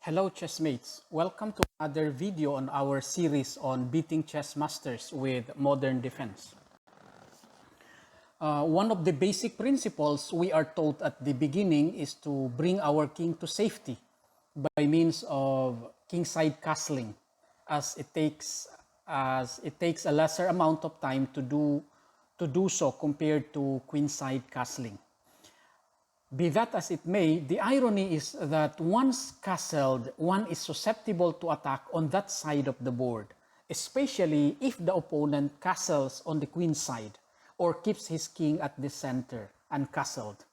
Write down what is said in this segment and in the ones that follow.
Hello chessmates, welcome to another video on our series on beating chess masters with modern defense. One of the basic principles we are taught at the beginning is to bring our king to safety by means of kingside castling, as it takes a lesser amount of time to do so compared to queenside castling. Be that as it may, the irony is that once castled, one is susceptible to attack on that side of the board, especially if the opponent castles on the queen side or keeps his king at the center uncastled.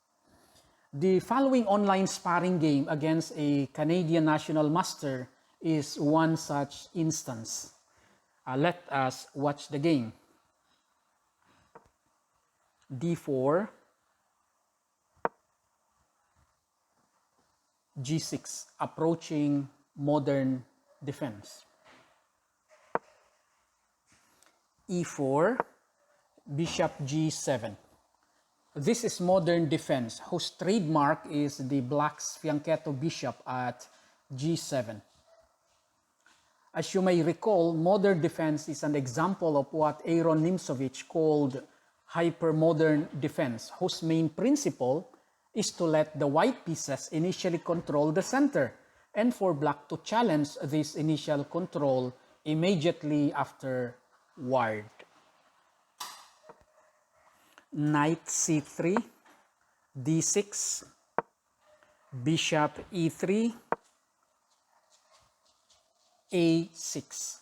The following online sparring game against a Canadian national master is one such instance. Let us watch the game. D4, G6, approaching modern defense. E4, Bishop G7. This is modern defense, whose trademark is the black's fianchetto bishop at G7. As you may recall, modern defense is an example of what Aaron Nimzowitsch called hypermodern defense, whose main principle is to let the white pieces initially control the center and for black to challenge this initial control immediately afterward. Knight C3, D6, Bishop E3, A6.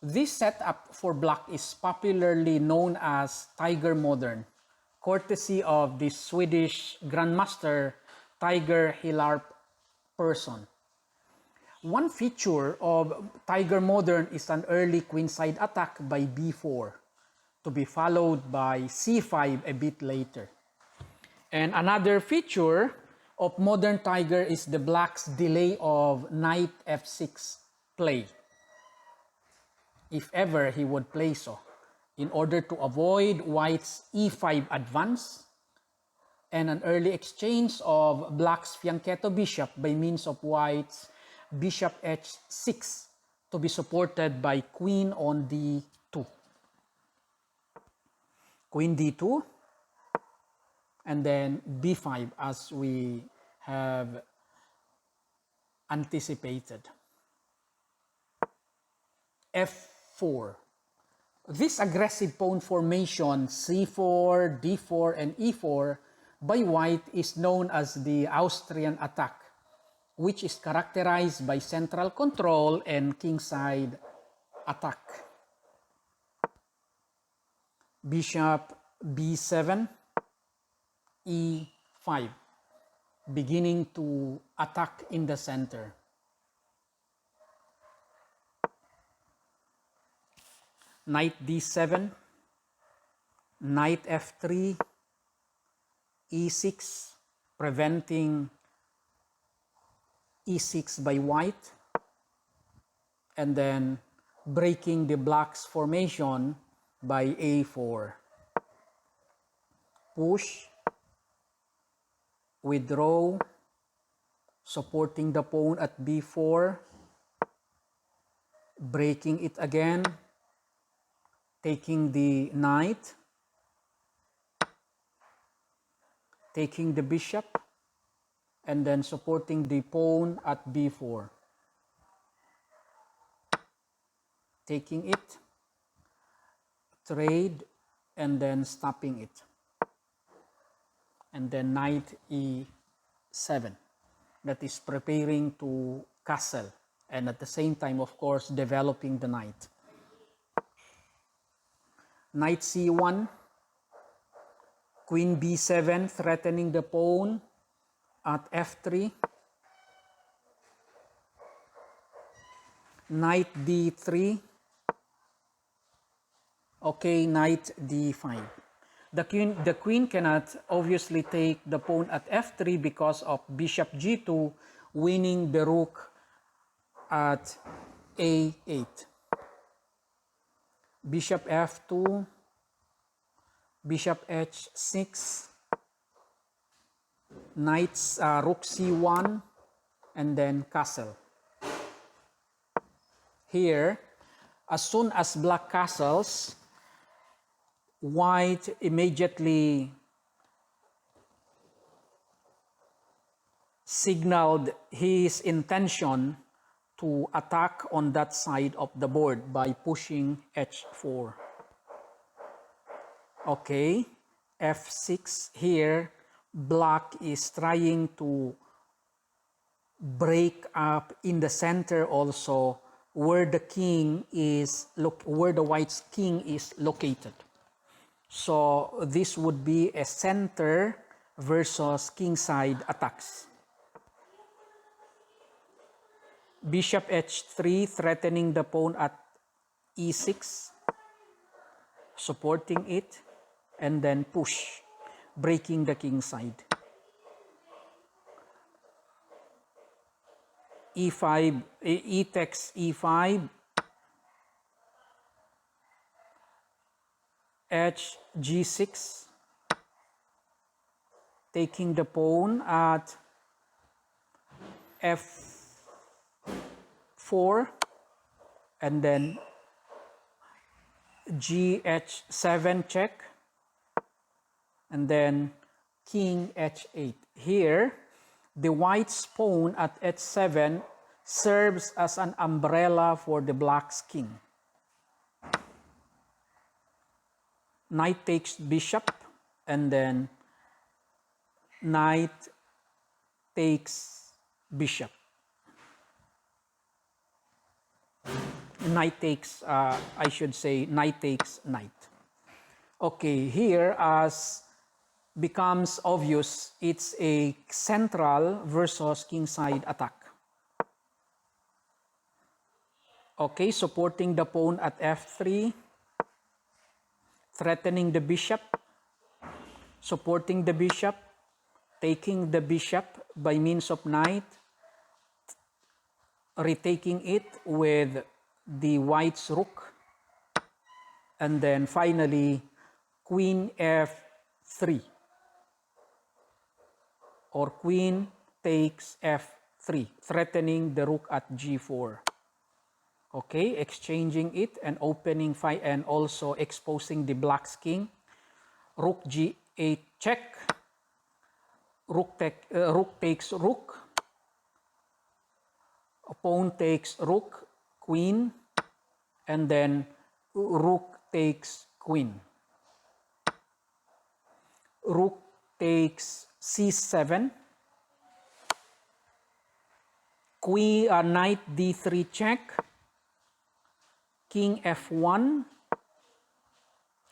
This setup for black is popularly known as Tiger Modern, courtesy of the Swedish Grandmaster Tiger Hillarp Persson. One feature of Tiger Modern is an early queenside attack by B4, to be followed by C5 a bit later. And another feature of modern Tiger is the black's delay of Knight F6 play, if ever he would play so, in order to avoid white's E5 advance and an early exchange of black's fianchetto bishop by means of white's bishop H6 to be supported by queen on D2. Queen D2 and then B5 as we have anticipated. F4. This aggressive pawn formation C4, D4, and E4 by white is known as the Austrian attack, which is characterized by central control and kingside attack. Bishop B7, E5, beginning to attack in the center. Knight D7, Knight F3, E6, preventing E6 by white, and then breaking the black's formation by A4. Push, withdraw, supporting the pawn at B4, breaking it again, taking the knight, taking the bishop, and then supporting the pawn at B4. Taking it, trade, and then stopping it. And then knight E7. That is preparing to castle, and at the same time, of course, developing the knight. Knight C1, Queen B7, threatening the pawn at F3. Knight D3. Okay, Knight D5. The queen cannot obviously take the pawn at F3 because of Bishop G2 winning the rook at A8. Bishop F2, Bishop H6, Rook C1, and then castle. Here, as soon as black castles, white immediately signaled his intention to attack on that side of the board by pushing h4. Okay, f6 here, black is trying to break up in the center also where the king is, where the white's king is located. So this would be a center versus kingside attacks. Bishop h3 threatening the pawn at e6, supporting it, and then push, breaking the king side. e5, e takes e5, h g6, taking the pawn at f4, and then gh7 check, and then king h8. Here, the white's pawn at h7 serves as an umbrella for the black's king. Knight takes bishop, and then knight takes bishop. Knight takes, I should say, knight takes knight. Okay, here as becomes obvious, it's a central versus kingside attack. Okay, supporting the pawn at f3, threatening the bishop, supporting the bishop, taking the bishop by means of knight, retaking it with the white's rook, and then finally queen f3, or queen takes f3, threatening the rook at g4. Okay, exchanging it and opening and also exposing the black's king. Rook g8 check, rook takes rook, pawn takes rook, queen, and then rook takes queen. Rook takes c7, queen, knight d3 check, king f1,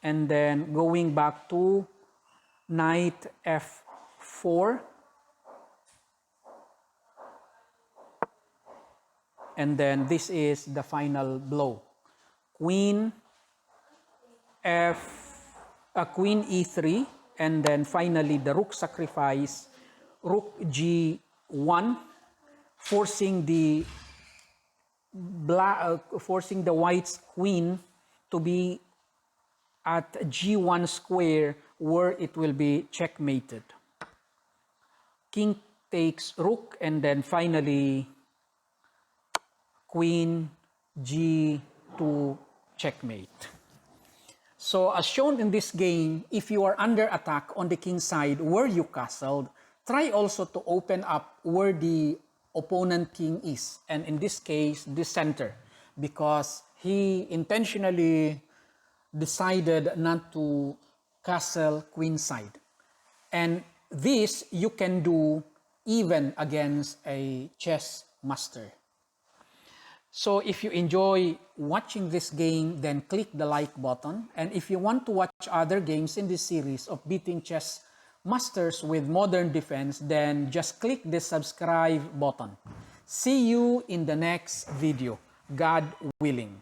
and then going back to knight f4, and then this is the final blow. Queen queen e3, and then finally the rook sacrifice, rook g1, forcing the white's queen to be at g1 square, where it will be checkmated. King takes rook, and then finally queen g2 checkmate. So as shown in this game, if you are under attack on the king side where you castled, try also to open up where the opponent king is, and in this case, the center, because he intentionally decided not to castle queenside. And this you can do even against a chess master. So if you enjoy watching this game, then click the like button. And if you want to watch other games in this series of beating chess masters with modern defense, then just click the subscribe button. See you in the next video, God willing.